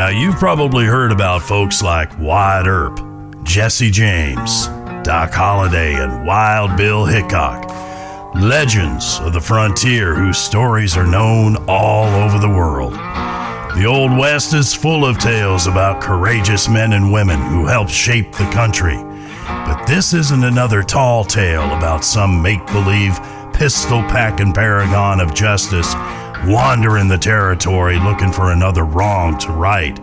Now, you've probably heard about folks like Wyatt Earp, Jesse James, Doc Holliday, and Wild Bill Hickok. Legends of the frontier whose stories are known all over the world. The Old West is full of tales about courageous men and women who helped shape the country. But this isn't another tall tale about some make-believe pistol-packing paragon of justice wandering the territory looking for another wrong to right.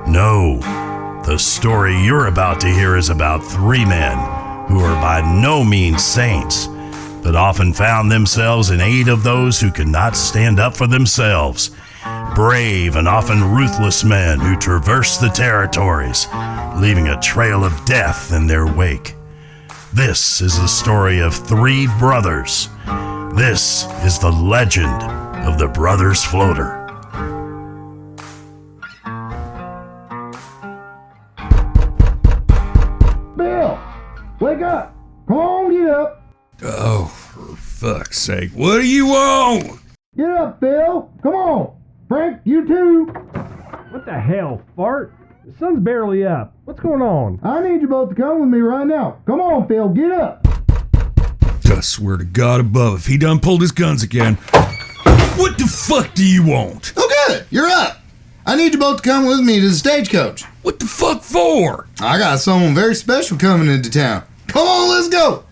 No, the story you're about to hear is about three men who are by no means saints, but often found themselves in aid of those who could not stand up for themselves. Brave and often ruthless men who traversed the territories, leaving a trail of death in their wake. This is the story of three brothers. This is the legend of the Brothers Floater. Bill, wake up! Come on, get up! Oh, for fuck's sake, what do you want? Get up, Bill! Come on! Phrank, you too! What the hell, Pheart? The sun's barely up. What's going on? I need you both to come with me right now. Come on, Phil, get up! I swear to God above, if he done pulled his guns again, what the fuck do you want? Oh, good, you're up! I need you both to come with me to the stagecoach. What the fuck for? I got someone very special coming into town. Come on, let's go!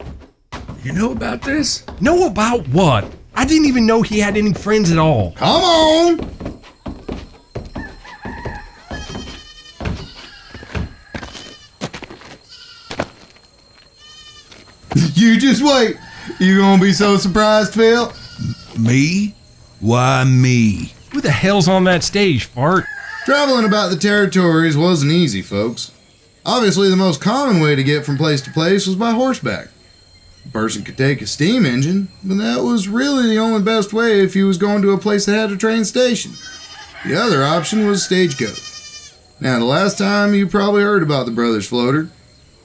You know about this? Know about what? I didn't even know he had any friends at all. Come on! You just wait. You gonna be so surprised, Phil? Me? Why me? Who the hell's on that stage, Pheart? Traveling about the territories wasn't easy, folks. Obviously, the most common way to get from place to place was by horseback. A person could take a steam engine, but that was really the only best way if he was going to a place that had a train station. The other option was stagecoach. Now, the last time you probably heard about the Brothers Floater,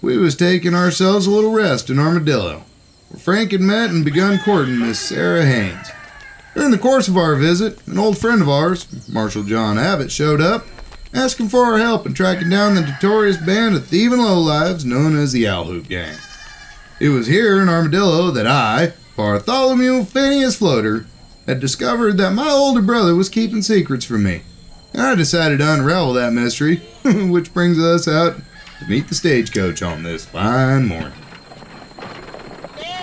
we was taking ourselves a little rest in Armadillo, where Phrank had met and begun courting Miss Sarah Haynes. During the course of our visit, an old friend of ours, Marshal John Abbott, showed up, asking for our help in tracking down the notorious band of thieving lowlives known as the Owl Hoop Gang. It was here in Armadillo that I, Bartholomew Phineas Floater, had discovered that my older brother was keeping secrets from me. And I decided to unravel that mystery, which brings us out to meet the stagecoach on this fine morning.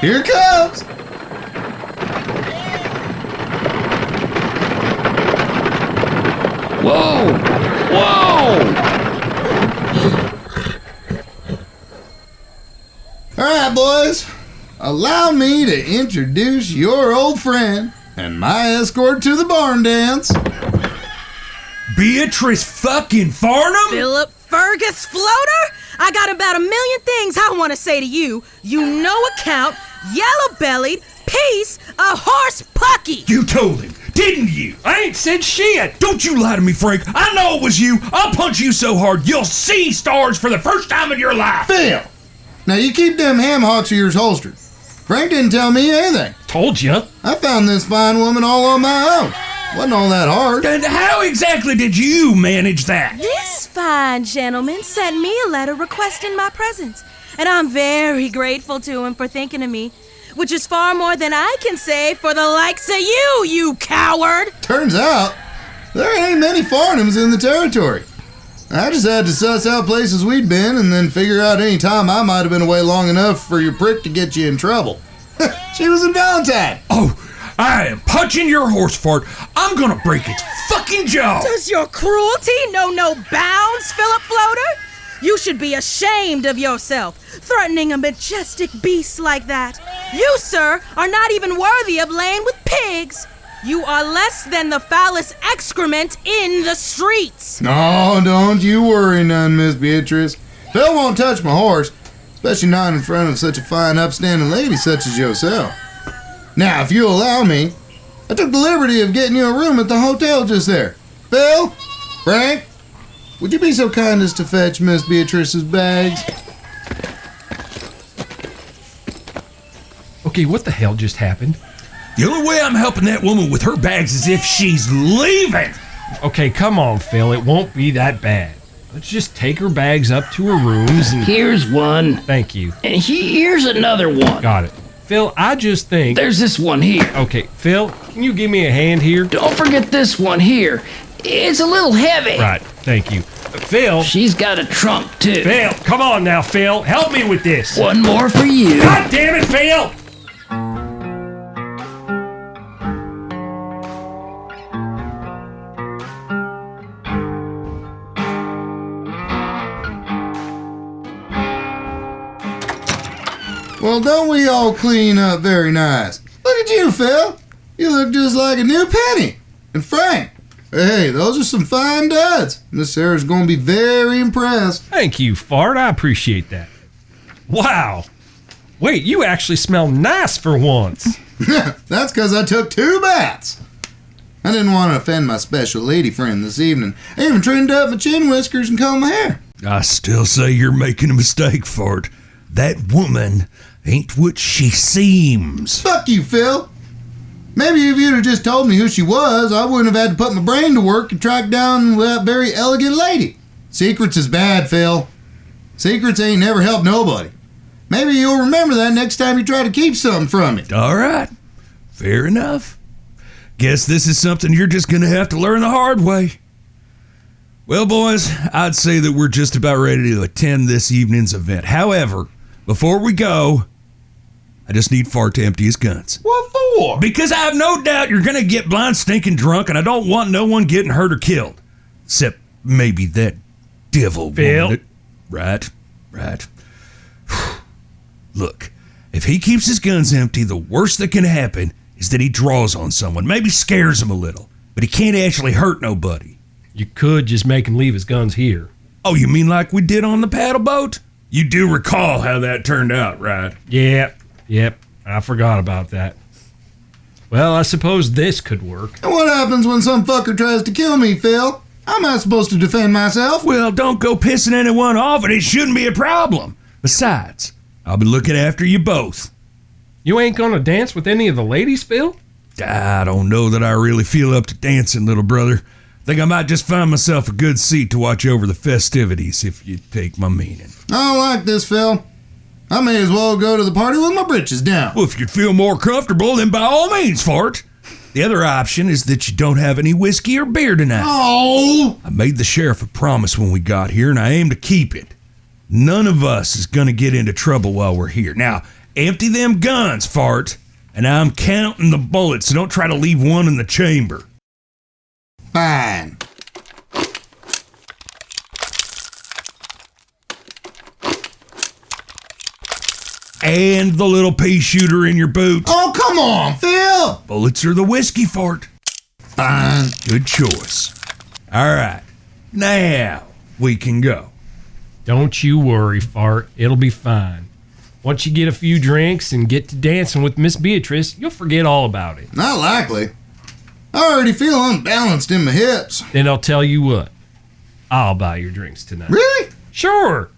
Here it comes! Whoa! Whoa! Alright, boys. Allow me to introduce your old friend and my escort to the barn dance. Beatrice fucking Farnham? Philip Fergus Floater? I got about a million things I want to say to you. You no account, yellow-bellied piece of horse pucky. You told him, didn't you? I ain't said shit. Don't you lie to me, Frank. I know it was you. I'll punch you so hard you'll see stars for the first time in your life. Phil! Now you keep them ham hocks of yours holstered. Frank didn't tell me anything. Told ya. I found this fine woman all on my own. Wasn't all that hard. And how exactly did you manage that? This fine gentleman sent me a letter requesting my presence, and I'm very grateful to him for thinking of me, which is far more than I can say for the likes of you, you coward! Turns out, there ain't many Farnhams in the territory. I just had to suss out places we'd been and then figure out any time I might have been away long enough for your prick to get you in trouble. She was in Valentine. Oh, I am punching your horse fart. I'm gonna break its fucking jaw. Does your cruelty know no bounds, Philip Floater? You should be ashamed of yourself, threatening a majestic beast like that. You, sir, are not even worthy of laying with pigs. You are less than the foulest excrement in the streets. No, don't you worry none, Miss Beatrice. Phil won't touch my horse, especially not in front of such a fine, upstanding lady such as yourself. Now, if you'll allow me, I took the liberty of getting you a room at the hotel just there. Phil, Phrank, would you be so kind as to fetch Miss Beatrice's bags? Okay, what the hell just happened? The only way I'm helping that woman with her bags is if she's leaving. Okay, come on, Phil. It won't be that bad. Let's just take her bags up to her rooms and... Here's one. Thank you. And here's another one. Got it. Phil, I just think... There's this one here. Okay, Phil, can you give me a hand here? Don't forget this one here. It's a little heavy. Right, thank you. Phil... She's got a trunk, too. Phil, come on now, Phil. Help me with this. One more for you. God damn it, Phil! Well, don't we all clean up very nice? Look at you, Phil. You look just like a new penny. And Phrank, hey, those are some fine duds. Miss Sarah's gonna be very impressed. Thank you, Pheart. I appreciate that. Wow. Wait, you actually smell nice for once. That's because I took 2 baths. I didn't want to offend my special lady friend this evening. I even trimmed up my chin whiskers and combed my hair. I still say you're making a mistake, Pheart. That woman ain't what she seems. Fuck you, Phil. Maybe if you'd have just told me who she was, I wouldn't have had to put my brain to work and track down that very elegant lady. Secrets is bad, Phil. Secrets ain't never helped nobody. Maybe you'll remember that next time you try to keep something from me. All right. Fair enough. Guess this is something you're just going to have to learn the hard way. Well, boys, I'd say that we're just about ready to attend this evening's event. However, before we go, I just need Pheart to empty his guns. What for? Because I have no doubt you're going to get blind, stinking drunk, and I don't want no one getting hurt or killed. Except maybe that devil Phil. woman. Right. Look, if he keeps his guns empty, the worst that can happen is that he draws on someone, maybe scares him a little, but he can't actually hurt nobody. You could just make him leave his guns here. Oh, you mean like we did on the paddle boat? You do recall how that turned out, right? Yep, I forgot about that. Well, I suppose this could work. And what happens when some fucker tries to kill me, Phil? I'm not supposed to defend myself. Well, don't go pissing anyone off, and it shouldn't be a problem. Besides, I'll be looking after you both. You ain't gonna dance with any of the ladies, Phil? I don't know that I really feel up to dancing, little brother. Think I might just find myself a good seat to watch over the festivities, if you take my meaning. I don't like this, Phil. I may as well go to the party with my britches down. Well, if you'd feel more comfortable, then by all means, Pheart. The other option is that you don't have any whiskey or beer tonight. Oh! I made the sheriff a promise when we got here, and I aim to keep it. None of us is going to get into trouble while we're here. Now, empty them guns, Pheart, and I'm counting the bullets, so don't try to leave one in the chamber. Fine. And the little pea shooter in your boot. Oh, come on, Phil! Bullets are the whiskey, Pheart. Fine. Good choice. All right. Now we can go. Don't you worry, Pheart. It'll be fine. Once you get a few drinks and get to dancing with Miss Beatrice, you'll forget all about it. Not likely. I already feel unbalanced in my hips. Then I'll tell you what. I'll buy your drinks tonight. Really? Sure.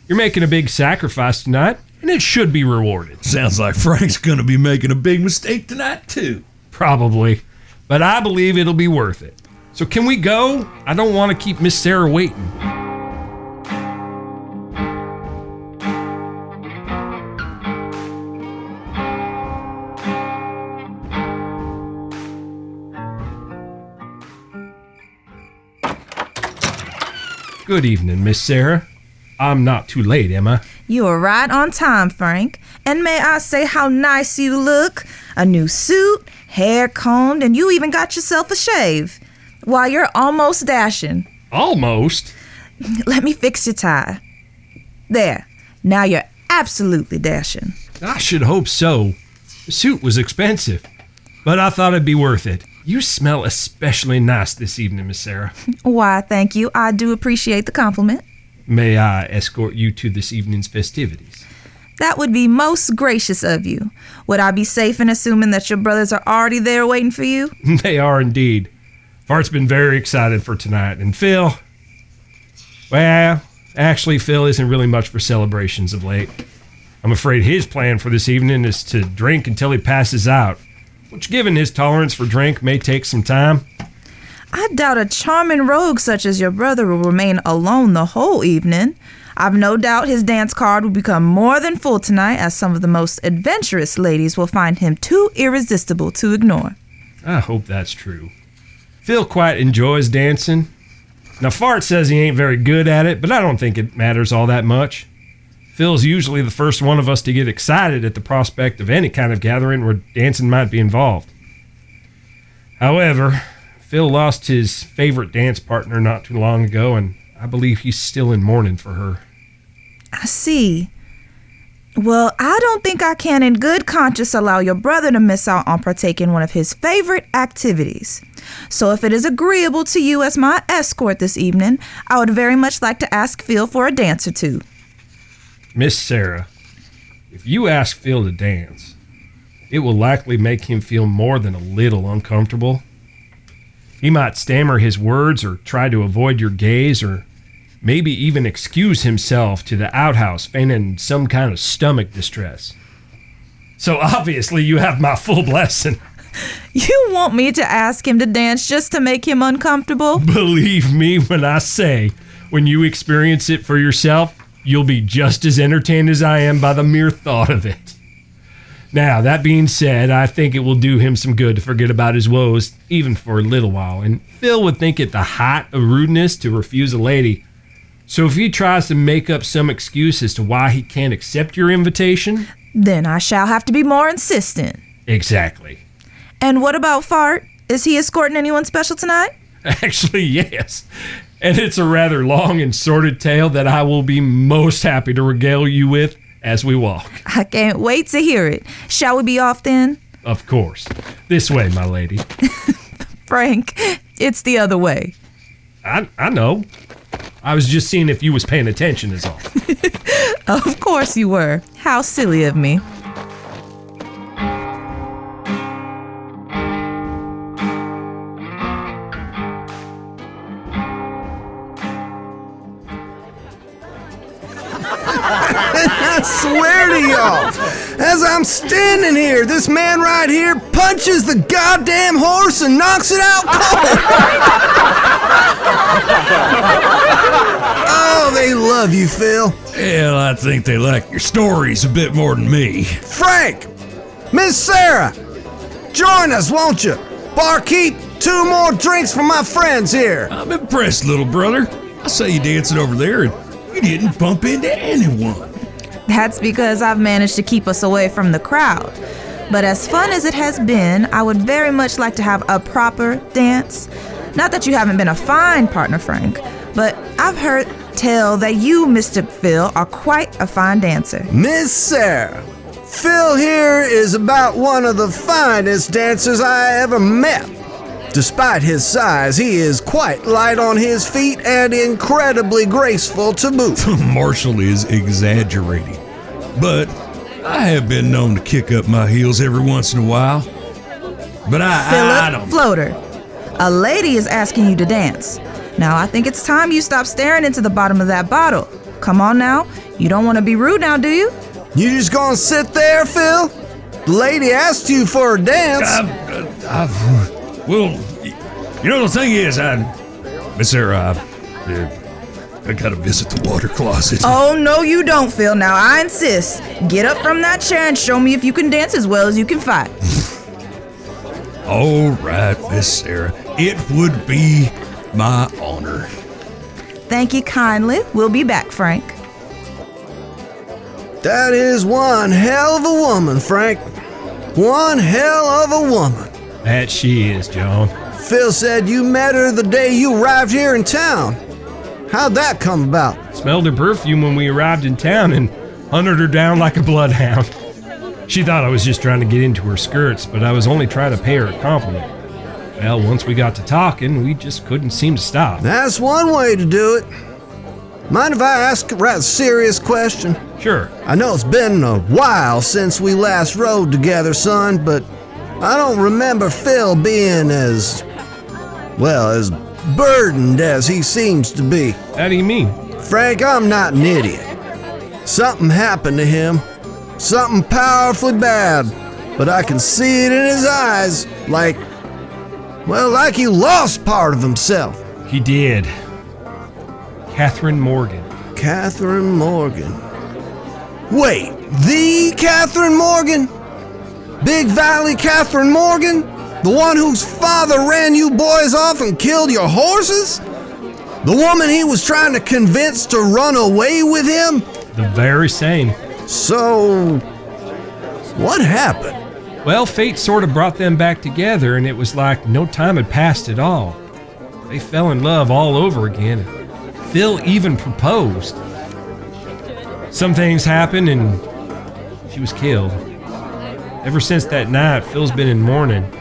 You're making a big sacrifice tonight, and it should be rewarded. Sounds like Frank's gonna be making a big mistake tonight, too. Probably. But I believe it'll be worth it. So can we go? I don't want to keep Miss Sarah waiting. Good evening, Miss Sarah. I'm not too late, am I? You are right on time, Phrank. And may I say how nice you look? A new suit, hair combed, and you even got yourself a shave. Why, you're almost dashing. Almost. Let me fix your tie. There. Now you're absolutely dashing. I should hope so. The suit was expensive, but I thought it'd be worth it. You smell especially nice this evening, Miss Sarah. Why, thank you. I do appreciate the compliment. May I escort you to this evening's festivities? That would be most gracious of you. Would I be safe in assuming that your brothers are already there waiting for you? They are indeed. Pheart's been very excited for tonight. And Phil, well, actually, Phil isn't really much for celebrations of late. I'm afraid his plan for this evening is to drink until he passes out, which, given his tolerance for drink, may take some time. I doubt a charming rogue such as your brother will remain alone the whole evening. I've no doubt his dance card will become more than full tonight, as some of the most adventurous ladies will find him too irresistible to ignore. I hope that's true. Phil quite enjoys dancing. Now, Pheart says he ain't very good at it, but I don't think it matters all that much. Phil's usually the first one of us to get excited at the prospect of any kind of gathering where dancing might be involved. However, Phil lost his favorite dance partner not too long ago, and I believe he's still in mourning for her. I see. Well, I don't think I can in good conscience allow your brother to miss out on partaking one of his favorite activities. So if it is agreeable to you as my escort this evening, I would very much like to ask Phil for a dance or two. Miss Sarah, if you ask Phil to dance, it will likely make him feel more than a little uncomfortable. He might stammer his words or try to avoid your gaze, or maybe even excuse himself to the outhouse, feigning some kind of stomach distress. So obviously you have my full blessing. You want me to ask him to dance just to make him uncomfortable? Believe me when I say, when you experience it for yourself, you'll be just as entertained as I am by the mere thought of it. Now, that being said, I think it will do him some good to forget about his woes, even for a little while, and Phil would think it the height of rudeness to refuse a lady. So if he tries to make up some excuse as to why he can't accept your invitation... Then I shall have to be more insistent. Exactly. And what about Pheart? Is he escorting anyone special tonight? Actually, yes. And it's a rather long and sordid tale that I will be most happy to regale you with as we walk. I can't wait to hear it. Shall we be off then? Of course. This way, my lady. Phrank, it's the other way. I know. I was just seeing if you was paying attention is all. Of course you were. How silly of me. I swear to y'all, as I'm standing here, this man right here punches the goddamn horse and knocks it out cold. Oh, they love you, Phil. Well, I think they like your stories a bit more than me. Phrank, Miss Sarah, join us, won't you? Barkeep, 2 more drinks for my friends here. I'm impressed, little brother. I saw you dancing over there and you didn't bump into anyone. That's because I've managed to keep us away from the crowd. But as fun as it has been, I would very much like to have a proper dance. Not that you haven't been a fine partner, Phrank, but I've heard tell that you, Mr. Phil, are quite a fine dancer. Miss Sarah, Phil here is about one of the finest dancers I ever met. Despite his size, he is quite light on his feet and incredibly graceful to boot. Marshall is exaggerating, but I have been known to kick up my heels every once in a while. But I don't... Floater, a lady is asking you to dance. Now, I think it's time you stop staring into the bottom of that bottle. Come on now. You don't want to be rude now, do you? You just gonna sit there, Phil? The lady asked you for a dance. Well, you know, the thing is, Miss Sarah, I gotta visit the water closet. Oh, no, you don't, Phil. Now, I insist. Get up from that chair and show me if you can dance as well as you can fight. All right, Miss Sarah. It would be my honor. Thank you kindly. We'll be back, Phrank. That is one hell of a woman, Phrank. One hell of a woman. That she is, John. Phil said you met her the day you arrived here in town. How'd that come about? Smelled her perfume when we arrived in town and hunted her down like a bloodhound. She thought I was just trying to get into her skirts, but I was only trying to pay her a compliment. Well, once we got to talking, we just couldn't seem to stop. That's one way to do it. Mind if I ask a rather serious question? Sure. I know it's been a while since we last rode together, son, but I don't remember Phil being as burdened as he seems to be. How do you mean? Phrank, I'm not an idiot. Something happened to him. Something powerfully bad. But I can see it in his eyes, like Well, like he lost part of himself. He did. Catherine Morgan. Catherine Morgan. Wait, the Catherine Morgan? Big Valley Catherine Morgan? The one whose father ran you boys off and killed your horses? The woman he was trying to convince to run away with him? The very same. So, what happened? Well, fate sort of brought them back together, and it was like no time had passed at all. They fell in love all over again. Phil even proposed. Some things happened, and she was killed. Ever since that night, Phil's been in mourning.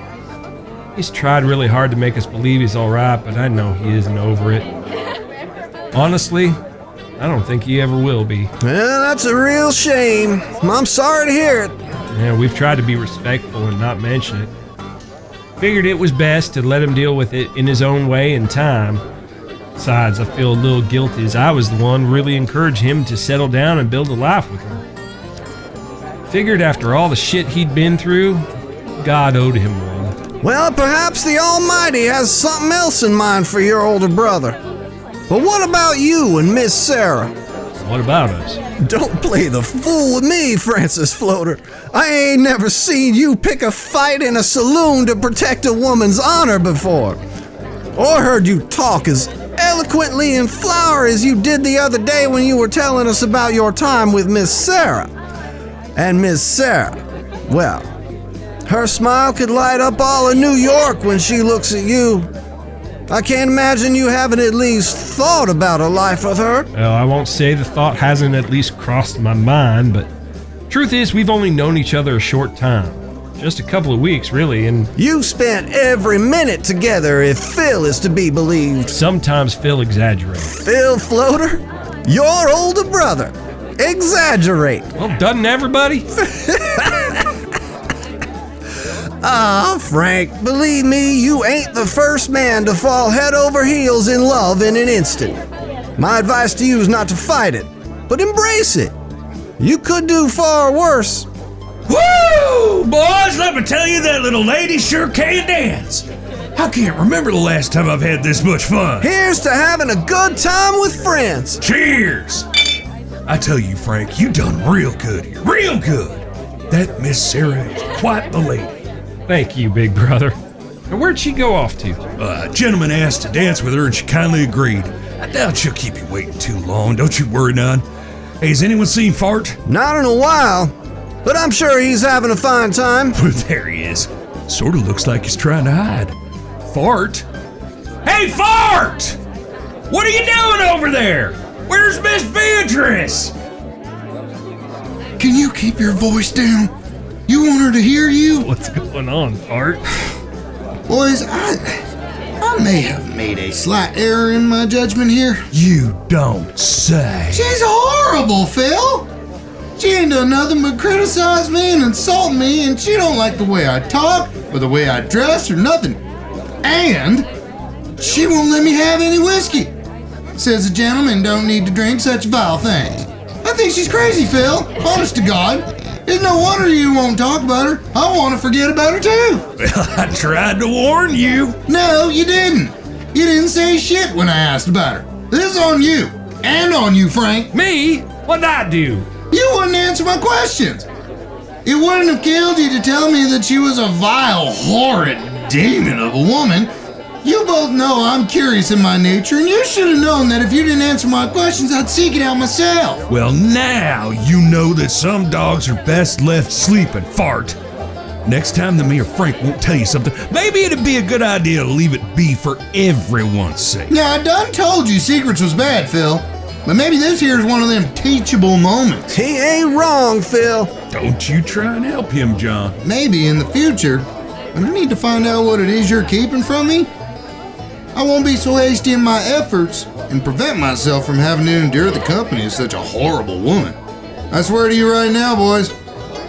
He's tried really hard to make us believe he's all right, but I know he isn't over it. Honestly, I don't think he ever will be. Well, that's a real shame. I'm sorry to hear it. Yeah, we've tried to be respectful and not mention it. Figured it was best to let him deal with it in his own way and time. Besides, I feel a little guilty as I was the one really encouraged him to settle down and build a life with her. Figured after all the shit he'd been through, God owed him one. Well, perhaps the Almighty has something else in mind for your older brother. But what about you and Miss Sarah? What about us? Don't play the fool with me, Francis Floater. I ain't never seen you pick a fight in a saloon to protect a woman's honor before. Or heard you talk as eloquently and flowery as you did the other day when you were telling us about your time with Miss Sarah. And Miss Sarah, well, her smile could light up all of New York when she looks at you. I can't imagine you haven't at least thought about a life with her. Well, I won't say the thought hasn't at least crossed my mind, but truth is we've only known each other a short time. Just a couple of weeks, really, and You've spent every minute together if Phil is to be believed. sometimes Phil exaggerates. Phil Floater, your older brother. Exaggerate. Well, doesn't everybody? Ah, Frank, believe me, you ain't the first man to fall head over heels in love in an instant. My advice to you is not to fight it, but embrace it. You could do far worse. Woo! Boys, let me tell you, that little lady sure can dance. I can't remember the last time I've had this much fun. Here's to having a good time with friends. Cheers! I tell you, Frank, you done real good here. Real good. That Miss Sarah is quite the lady. Thank you, big brother. Now, where'd she go off to? A gentleman asked to dance with her and she kindly agreed. I doubt she'll keep you waiting too long. Don't you worry none. Hey, has anyone seen Pheart? Not in a while, but I'm sure he's having a fine time. There he is. Sort of looks like he's trying to hide. Pheart? Hey, Pheart! What are you doing over there? Where's Miss Beatrice? Can you keep your voice down? You want her to hear you? What's going on, Pheart? Boys, I may have made a slight error in my judgment here. You don't say. She's horrible, Phil. She ain't done nothing but criticize me and insult me, and she don't like the way I talk, or the way I dress, or nothing. And she won't let me have any whiskey. Says a gentleman don't need to drink such vile things. I think she's crazy, Phil. Honest to God. It's no wonder you won't talk about her. I want to forget about her, too. Well, I tried to warn you. No, you didn't. You didn't say shit when I asked about her. This is on you. And on you, Frank. Me? What'd I do? You wouldn't answer my questions. It wouldn't have killed you to tell me that she was a vile, horrid demon of a woman. You both know I'm curious in my nature, and you should have known that if you didn't answer my questions, I'd seek it out myself. Well, now you know that some dogs are best left sleeping, Pheart. Next time that me or Frank won't tell you something, maybe it'd be a good idea to leave it be for everyone's sake. Now, I done told you secrets was bad, Phil. But maybe this here is one of them teachable moments. He ain't wrong, Phil. Don't you try and help him, John. Maybe in the future, when I need to find out what it is you're keeping from me, I won't be so hasty in my efforts and prevent myself from having to endure the company of such a horrible woman. I swear to you right now, boys,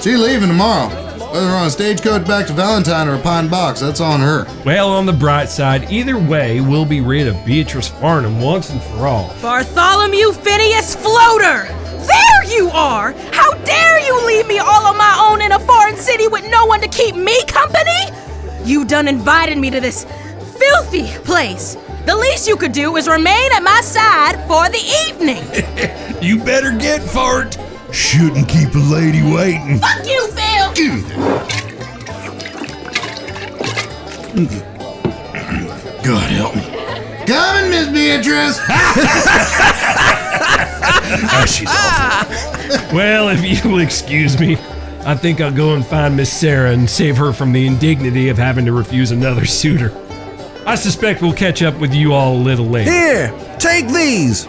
she's leaving tomorrow. Whether on a stagecoach back to Valentine or a pine box, that's on her. Well, on the bright side, either way, we'll be rid of Beatrice Farnham once and for all. Bartholomew Phineas Floater! There you are! How dare you leave me all on my own in a foreign city with no one to keep me company? You done invited me to this filthy place. The least you could do is remain at my side for the evening. You better get Pheart. Shouldn't keep a lady waiting. Fuck you, Phil! Give me that. God help me. Coming, Miss Beatrice! She's awful. Well, if you will excuse me, I think I'll go and find Miss Sarah and save her from the indignity of having to refuse another suitor. I suspect we'll catch up with you all a little later. Here, take these.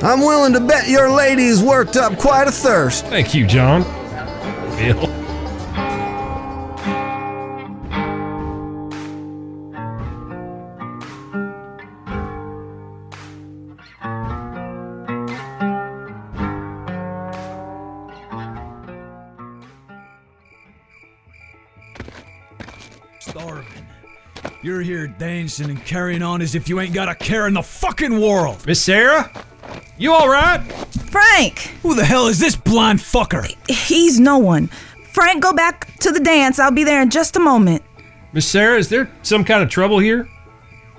I'm willing to bet your lady's worked up quite a thirst. Thank you, John. Phil. Starving. You're here dancing and carrying on as if you ain't got a care in the fucking world. Miss Sarah? You all right? Frank! Who the hell is this blind fucker? He's no one. Frank, go back to the dance. I'll be there in just a moment. Miss Sarah, is there some kind of trouble here?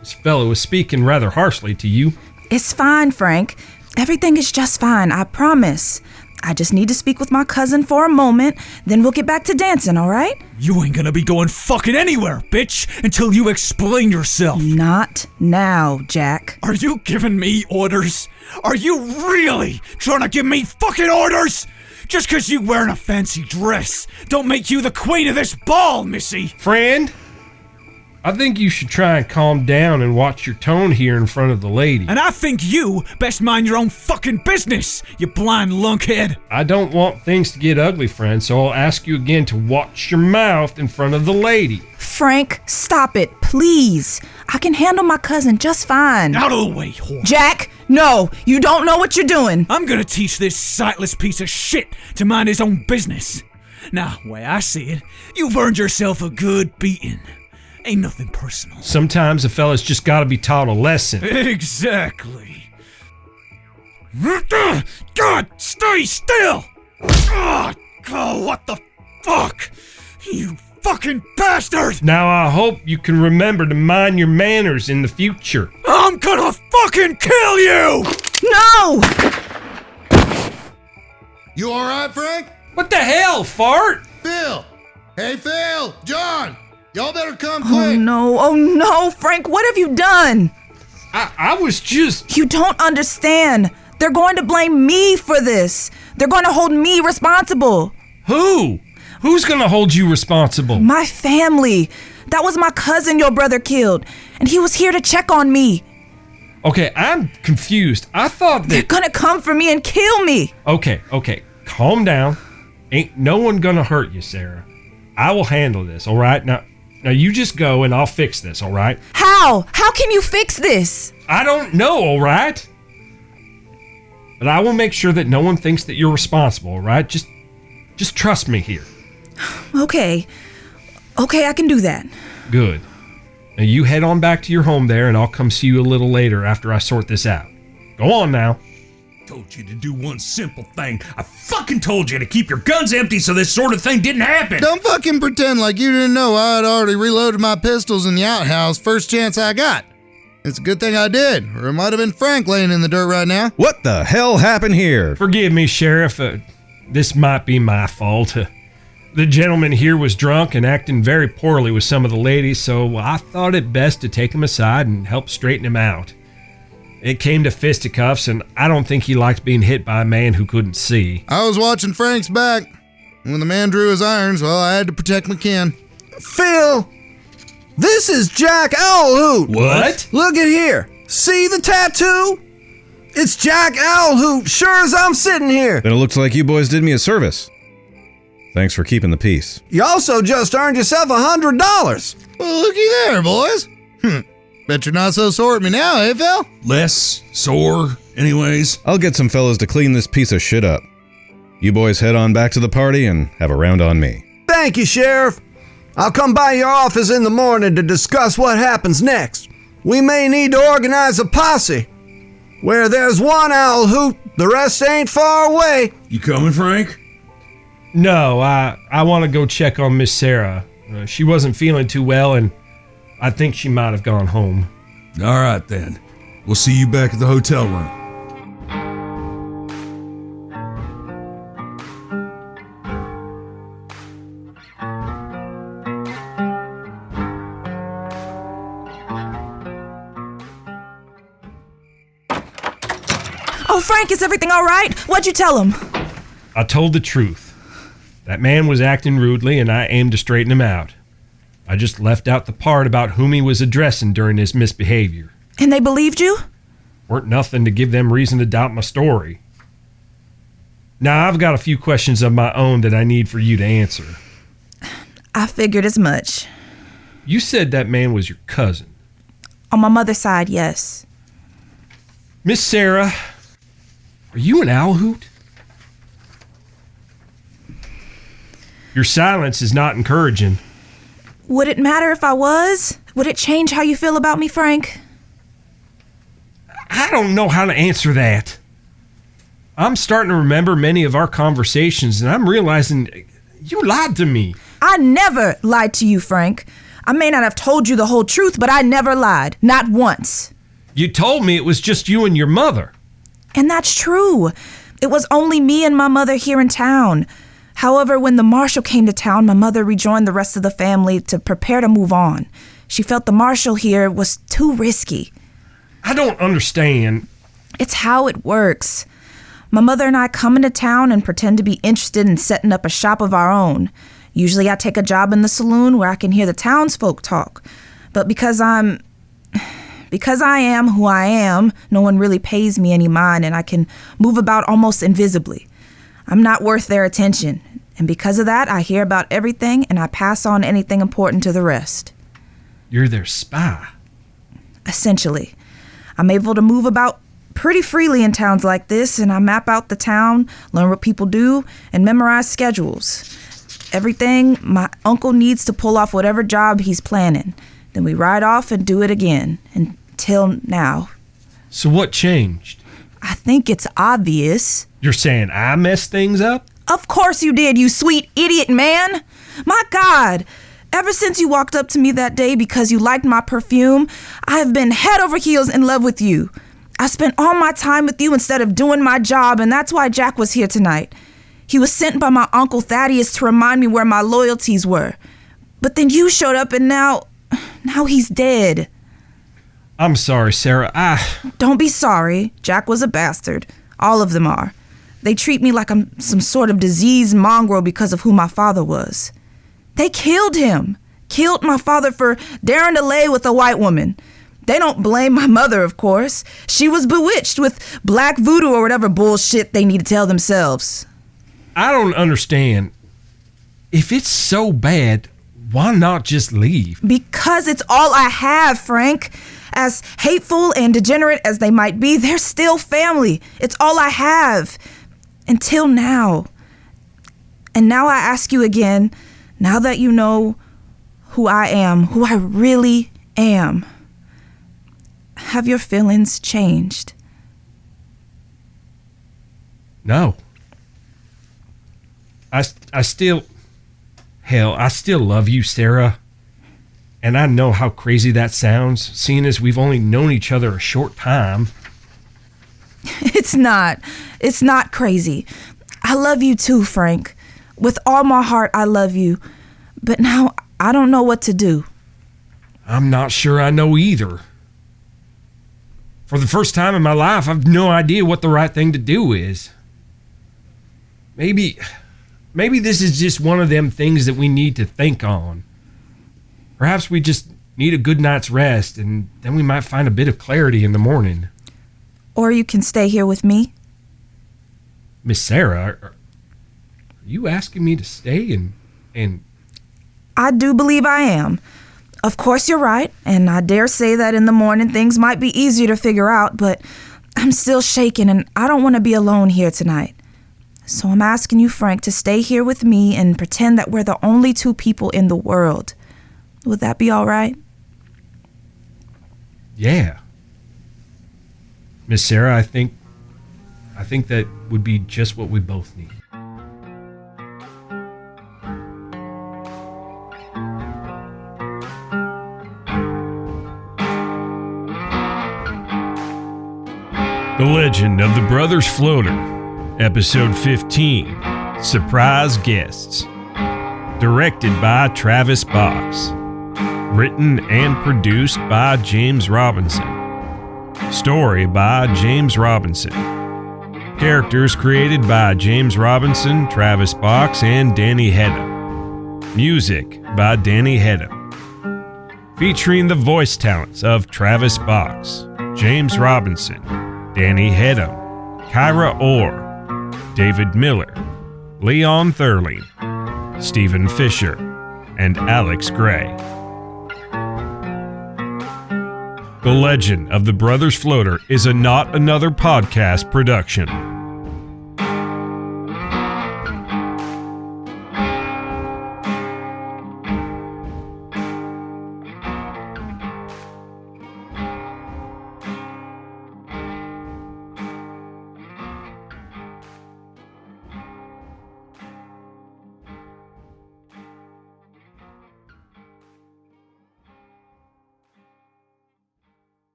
This fellow was speaking rather harshly to you. It's fine, Frank. Everything is just fine, I promise. I just need to speak with my cousin for a moment, then we'll get back to dancing, all right? You ain't gonna be going fucking anywhere, bitch, until you explain yourself. Not now, Jack. Are you giving me orders? Are you really trying to give me fucking orders? Just 'cause you wearing a fancy dress don't make you the queen of this ball, missy. Friend, I think you should try and calm down and watch your tone here in front of the lady. And I think you best mind your own fucking business, you blind lunkhead. I don't want things to get ugly, friend, so I'll ask you again to watch your mouth in front of the lady. Frank, stop it, please. I can handle my cousin just fine. Out of the way, whore. Jack, no, you don't know what you're doing. I'm gonna teach this sightless piece of shit to mind his own business. Now, way I see it, you've earned yourself a good beating. Ain't nothing personal. Sometimes a fella's just gotta be taught a lesson. Exactly. God, stay still! Oh, what the fuck? You fucking bastard! Now I hope you can remember to mind your manners in the future. I'm gonna fucking kill you! No! You alright, Frank? What the hell, Pheart? Phil! Hey, Phil! John! Y'all better come Oh quick! no, Frank, what have you done? I was just... You don't understand. They're going to blame me for this. They're going to hold me responsible. Who? Who's gonna hold you responsible? My family. That was my cousin your brother killed, and he was here to check on me. Okay, I'm confused. I thought They're that... gonna come for me and kill me. Okay, calm down. Ain't no one gonna hurt you, Sarah. I will handle this, all right? Now you just go and I'll fix this, all right? How? How can you fix this? I don't know, all right? But I will make sure that no one thinks that you're responsible, all right? Just trust me here. Okay, I can do that. Good. Now you head on back to your home there and I'll come see you a little later after I sort this out. Go on now. Told you to do one simple thing. I fucking told you to keep your guns empty so this sort of thing didn't happen. Don't fucking pretend like you didn't know I had already reloaded my pistols in the outhouse first chance I got. It's a good thing I did, or it might have been Frank laying in the dirt right now. What the hell happened here? Forgive me, Sheriff. This might be my fault. The gentleman here was drunk and acting very poorly with some of the ladies, so I thought it best to take him aside and help straighten him out. It came to fisticuffs, and I don't think he liked being hit by a man who couldn't see. I was watching Frank's back. When the man drew his irons, well, I had to protect my kin. Phil, this is Jack Owlhoot. What? Look at here. See the tattoo? It's Jack Owlhoot, sure as I'm sitting here. Then it looks like you boys did me a service. Thanks for keeping the peace. You also just earned yourself $100. Well, looky there, boys. Bet you're not so sore at me now, eh, Phil? Less sore, anyways. I'll get some fellas to clean this piece of shit up. You boys head on back to the party and have a round on me. Thank you, Sheriff. I'll come by your office in the morning to discuss what happens next. We may need to organize a posse. Where there's one owl hoot, the rest ain't far away. You coming, Frank? No, I want to go check on Miss Sarah. She wasn't feeling too well, and I think she might have gone home. All right, then. We'll see you back at the hotel room. Oh, Phrank, is everything all right? What'd you tell him? I told the truth. That man was acting rudely, and I aimed to straighten him out. I just left out the part about whom he was addressing during his misbehavior. And they believed you? Weren't nothing to give them reason to doubt my story. Now, I've got a few questions of my own that I need for you to answer. I figured as much. You said that man was your cousin. On my mother's side, yes. Miss Sarah, are you an owl hoot? Your silence is not encouraging. Would it matter if I was? Would it change how you feel about me, Phrank? I don't know how to answer that. I'm starting to remember many of our conversations, and I'm realizing you lied to me. I never lied to you, Phrank. I may not have told you the whole truth, but I never lied. Not once. You told me it was just you and your mother. And that's true. It was only me and my mother here in town. However, when the marshal came to town, my mother rejoined the rest of the family to prepare to move on. She felt the marshal here was too risky. I don't understand. It's how it works. My mother and I come into town and pretend to be interested in setting up a shop of our own. Usually I take a job in the saloon where I can hear the townsfolk talk. But because I am who I am, no one really pays me any mind, and I can move about almost invisibly. I'm not worth their attention, and because of that, I hear about everything and I pass on anything important to the rest. You're their spy. Essentially. I'm able to move about pretty freely in towns like this, and I map out the town, learn what people do, and memorize schedules. Everything my uncle needs to pull off whatever job he's planning. Then we ride off and do it again, until now. So what changed? I think it's obvious. You're saying I messed things up? Of course you did, you sweet idiot man. My God. Ever since you walked up to me that day because you liked my perfume, I have been head over heels in love with you. I spent all my time with you instead of doing my job, and that's why Jack was here tonight. He was sent by my Uncle Thaddeus to remind me where my loyalties were. But then you showed up, and now he's dead. I'm sorry, Sarah. Don't be sorry. Jack was a bastard. All of them are. They treat me like I'm some sort of diseased mongrel because of who my father was. They killed him. Killed my father for daring to lay with a white woman. They don't blame my mother, of course. She was bewitched with black voodoo or whatever bullshit they need to tell themselves. I don't understand. If it's so bad, why not just leave? Because it's all I have, Phrank. As hateful and degenerate as they might be, they're still family. It's all I have. Until now. And now I ask you again, now that you know who I am, who I really am, have your feelings changed? No. I still love you, Sarah. And I know how crazy that sounds, seeing as we've only known each other a short time. It's not crazy. I love you too, Phrank. With all my heart, I love you. But now I don't know what to do. I'm not sure I know either. For the first time in my life, I've no idea what the right thing to do is. Maybe this is just one of them things that we need to think on. Perhaps we just need a good night's rest, and then we might find a bit of clarity in the morning. Or you can stay here with me. Miss Sarah, are you asking me to stay and... I do believe I am. Of course you're right, and I dare say that in the morning things might be easier to figure out, but I'm still shaken and I don't want to be alone here tonight. So I'm asking you, Phrank, to stay here with me and pretend that we're the only two people in the world. Would that be all right? Yeah. Miss Sarah, I think that would be just what we both need. The Legend of the Brothers Floater, Episode 15, Surprise Guests. Directed by Travis Box. Written and produced by James Robinson. Story by James Robinson. Characters created by James Robinson, Travis Box, and Danny Hedham. Music by Danny Hedham. Featuring the voice talents of Travis Box, James Robinson, Danny Hedham, Kyra Orr, David Miller, Leon Thurling, Stephen Fisher, and Alex Gray. The Legend of the Brothers Floater is a Not Another Podcast production.